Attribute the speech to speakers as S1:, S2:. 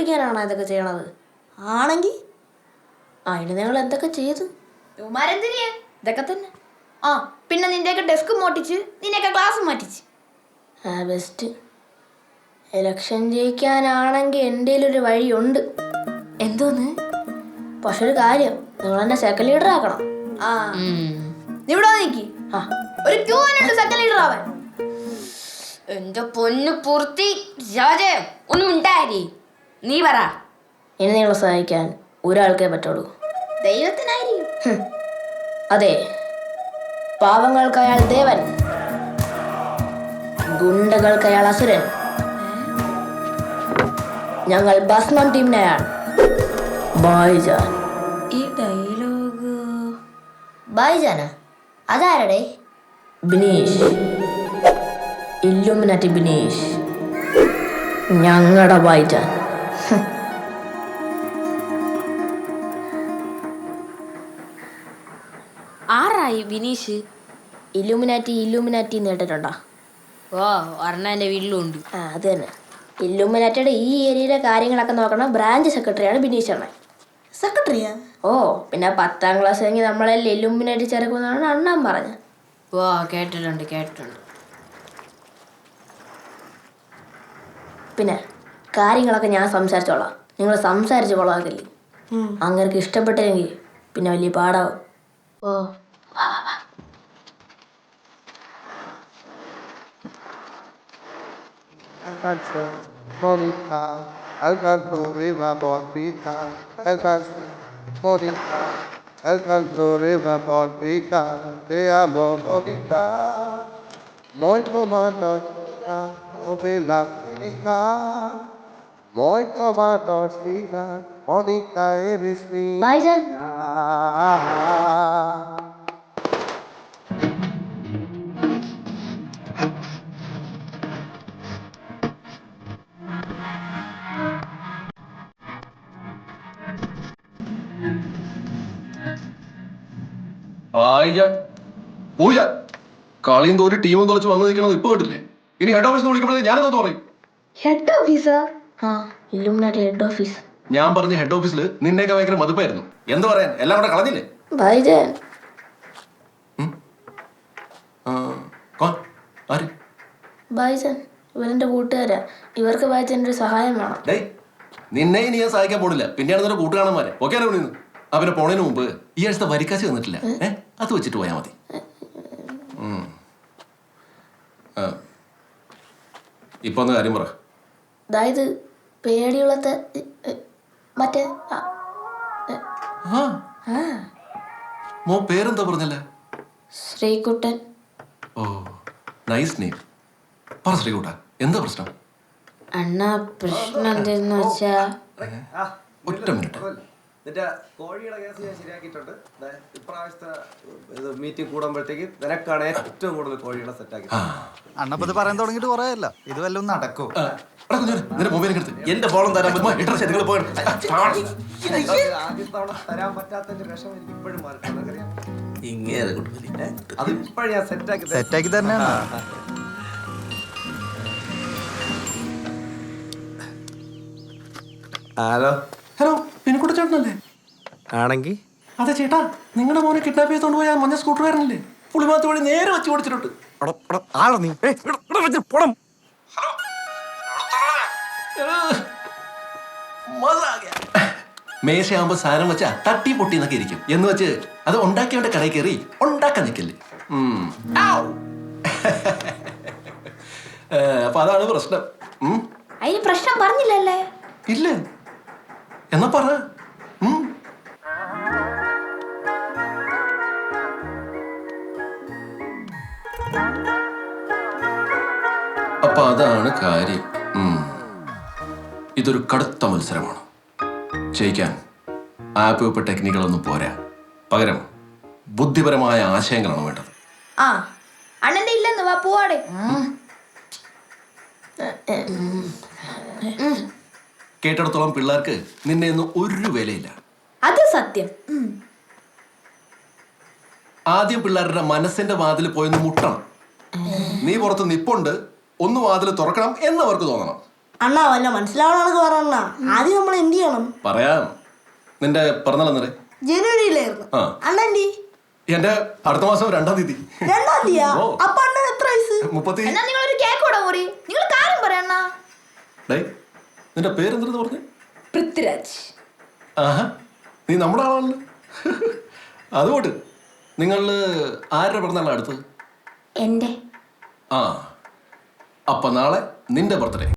S1: പിടിക്കാനാണോ ഇതൊക്കെ ചെയ്യണത്?
S2: ആണെങ്കിൽ
S1: അതിന് നിങ്ങൾ എന്തൊക്കെ ചെയ്തു?
S3: ഇവന്മാരെന്തിനാ ഇതൊക്കെ തന്നെ. ആ പിന്നെ നിന്റെയൊക്കെ ഡെസ്ക് മോട്ടിച്ച് നിന്നെയൊക്കെ ക്ലാസ് മാറ്റിച്ച്.
S1: ബെസ്റ്റ്. ഇലക്ഷൻ ജയിക്കാനാണെങ്കിൽ എൻ്റെ ഒരു വഴിയുണ്ട്.
S3: എന്തോന്ന്?
S1: പക്ഷെ ഒരു കാര്യം, നിങ്ങൾ എന്നെ സെക്കൻഡ് ലീഡർ ആക്കണം.
S3: ആ നീ ഇവിടെ നിക്ക്. ഒരു ക്യൂ ഉണ്ട് സെക്കൻഡ് ലീഡർ ആവാൻ.
S4: എന്റെ പൊന്നു പൂർത്തി രാജേ ഒന്നും ഉണ്ടായി. നീ പറ.
S1: ഇനി നിങ്ങളെ സഹായിക്കാൻ ഒരാൾക്കേ പറ്റുള്ളൂ.
S3: ദൈവത്തിനായിരിക്കും.
S1: അതെ, പാവങ്ങൾക്ക് അയാൾ ദേവൻ, ഗുണ്ടകൾക്ക് അയാൾ അസുരൻ. ഞങ്ങൾ ഭസ്മം ടീമിനെയാണ്. ബായ്ജാൻ.
S3: ഈ ഡയലോഗ്
S1: ബായ്ജാനാ? അതാരടേ? ബിനീഷ്, ഇല്ലുമിനാറ്റി ബിനീഷ്, ഞങ്ങളുടെ ബായ്ജാൻ.
S4: ആരായി ബിനീഷ്?
S1: ഇല്ലുമിനാറ്റി നേട്ടിട്ടുണ്ടോ?
S4: ഓ അർണന്റെ വീട്ടിലുണ്ട്.
S1: അത് തന്നെ. ഇല്ലുമിനാറ്റിയുടെ ഈ ഏരിയയിലെ കാര്യങ്ങളൊക്കെ നോക്കണ ബ്രാഞ്ച് സെക്രട്ടറിയാണ് ബിനീഷ് അണ്ണൻ.
S2: സെക്രട്ടറിയാ?
S1: ഓ പിന്നെ 10ാം ക്ലാസ് കഴിഞ്ഞ് നമ്മളെല്ലാം ഇല്ലുമിനാറ്റി ചേർക്കുമെന്നാണ് അണ്ണൻ പറഞ്ഞത്.
S4: ഓ കേട്ടിട്ടുണ്ട്.
S1: പിന്നെ കാര്യങ്ങളൊക്കെ ഞാൻ സംസാരിച്ചോളാം, നിങ്ങൾ സംസാരിച്ച് കൊള്ളാകില്ലേ. അങ്ങനെ ഇഷ്ടപ്പെട്ടില്ലെങ്കിൽ പിന്നെ വലിയ പാടാവും. ഓ വാ വാ വാ. ബായ്ജാൻ.
S5: കളിയും തോറി ടീമും തുളച്ച് വന്നു നിൽക്കണത് ഇപ്പൊ കിട്ടില്ലേ? ഇനി ഹെഡ് ഓഫീസ് വിളിക്കുമ്പോഴേ ഞാനെന്താ പറയും?
S1: ഹെഡ് ഓഫീസാ? Illuminati head office.
S5: ഞാൻ പറഞ്ഞ ഹെഡ് ഓഫീസിൽ നിന്നേക്ക് ഭയങ്കര മതിപ്പായിരുന്നു. എന്ത് പറയാൻ, എല്ലാം കൂടെ കളഞ്ഞില്ലേ?
S1: ബായ്ജാൻ. ബായ്ജാൻ ഇവരെന്റെ കൂട്ടുകാരാ. ഇവർക്ക് ബായ്ജാൻ്റെ ഒരു സഹായം വേണം.
S5: നിന്നെ ഇനി ഞാൻ സഹായിക്കാൻ പോണില്ല. പിന്നെയാണ് നിന്റെ കൂട്ടുകാരന്മാരെ ഓക്കെ വിളിക്കുന്നു. അവരെ പോണതിന് മുമ്പ് ഈ ആഴ്ചത്തെ വരിക്കാശ് തന്നിട്ടില്ല, അത് വെച്ചിട്ട് പോയാൽ മതി. ഇപ്പൊ ഒന്ന് കാര്യം പറ.
S1: അതായത് പേടിയുള്ളത്തെ മറ്റേ
S5: മോ പേരെന്താ പറഞ്ഞല്ലേ?
S1: ശ്രീകുട്ടൻ.
S5: ഓ നൈസ് നെയിം. പറ ശ്രീകുട്ട, എന്താ പ്രശ്നം?
S4: അണ്ണാ പ്രശ്നം എന്തെന്ന് വെച്ചാ,
S5: ഒറ്റ മിനിറ്റ്.
S6: കോഴിയുടെ കേസ് ഞാൻ ശരിയാക്കിയിട്ടുണ്ട്. ഇപ്രാവശ്യത്തെ മീറ്റിംഗ് കൂടുമ്പോഴത്തേക്ക് നിനക്കാണ് ഏറ്റവും കൂടുതൽ കോഴികളെ സെറ്റാക്കി.
S7: അണ്ണപ്പത് പറയാൻ തുടങ്ങിട്ട് കുറയല്ല. ഇത് വല്ലതും നടക്കും.
S5: എന്റെ ഫോണും തരാൻ
S6: ആദ്യത്തെ തവണ തരാൻ പറ്റാത്തതിന്റെ വിഷമം എനിക്ക് ഇപ്പോഴും മാറിയിട്ടുണ്ട്. അത് ഇപ്പോഴും ഞാൻ
S7: സെറ്റാക്കി തന്നെയാണ്.
S6: ഹലോ
S5: ഹലോ, പിന്നിക്കൂടെ ചേട്ടനല്ലേ?
S6: ആണെങ്കിൽ
S5: അതെ ചേട്ടാ, നിങ്ങളുടെ മോനെ കിഡ്നാപ്പ് ചെയ്തോണ്ട് പോയ മഞ്ഞ സ്കൂട്ടറുകാരനല്ലേ? പുളിമാത്ത് വഴി നേരെ വെച്ച് ഓടിച്ചിട്ടുണ്ട്. മേശയാകുമ്പോ സാധനം വെച്ചാ തട്ടി പൊട്ടി എന്നൊക്കെ ഇരിക്കും എന്ന് വെച്ച് അത് ഉണ്ടാക്കിയവന്റെ കടയിൽ കയറി ഉണ്ടാക്കാൻ നിൽക്കില്ലേ. അപ്പൊ അതാണ് പ്രശ്നം.
S3: അതിന് പ്രശ്നം പറഞ്ഞില്ലല്ലേ?
S5: ഇല്ല എന്നാ പറ. അപ്പൊ അതാണ് കാര്യം. ഇതൊരു കടുത്ത മത്സരമാണ്. ജയിക്കാൻ ആപ്പ് വെപ്പ് ടെക്നിക്കുകളൊന്നും പോരാ. പകരം ബുദ്ധിപരമായ ആശയങ്ങളാണ് വേണ്ടത്.
S3: അണ്ണന്റെ ഇല്ലെന്ന് വാ പോവാടെ.
S5: കേട്ടിടത്തോളം പിള്ളേർക്ക് നിന്നെ ഒന്നും ഒരു വിലയില്ല.
S3: അത് സത്യം.
S5: ആദ്യം പിള്ളേരുടെ മനസ്സിന്റെ വാതിൽ പോയെന്ന് മുട്ടണം. നീ പുറത്ത് നിപ്പുണ്ട്, ഒന്ന് വാതിൽ തുറക്കണം എന്നവർക്ക് തോന്നണം.
S2: അണ്ണാ വല്ല മനസ്സിലാവണമെന്നൊക്കെ പറയണ ആദ്യം നമ്മൾ എന്ത് ചെയ്യണം?
S5: പറയാം. നിന്റെ പിറന്നാളെന്നേ?
S2: ജനുവരിയിലായിരുന്നു.
S5: ആ.
S2: അണ്ണൻ്റെ
S5: എന്റെ അടുത്ത മാസം 2-ാം തീയതി.
S2: 2-ാം തീയതിയാ?
S5: ഓ.
S2: അപ്പൊ അണ്ണൻ എത്ര വയസ്സ്?
S5: 30.
S3: എന്നാ നിങ്ങളൊരു കേക്ക് കൂടെ മുറി. നിങ്ങൾ കാര്യം പറയണ.
S5: ഡേയ്, നിന്റെ പേരെന്തെന്ന് പറഞ്ഞു?
S3: പൃഥ്വിരാജ്.
S5: ആഹാ, നീ നമ്മുടെ ആളാണല്ലോ. അതുകൊണ്ട് നിങ്ങൾ ആരുടെ പിറന്നാളാണ് അടുത്തത്?
S1: എൻ്റെ
S5: ആ, അപ്പൊ നാളെ നിന്റെ ബർത്ത്ഡേ.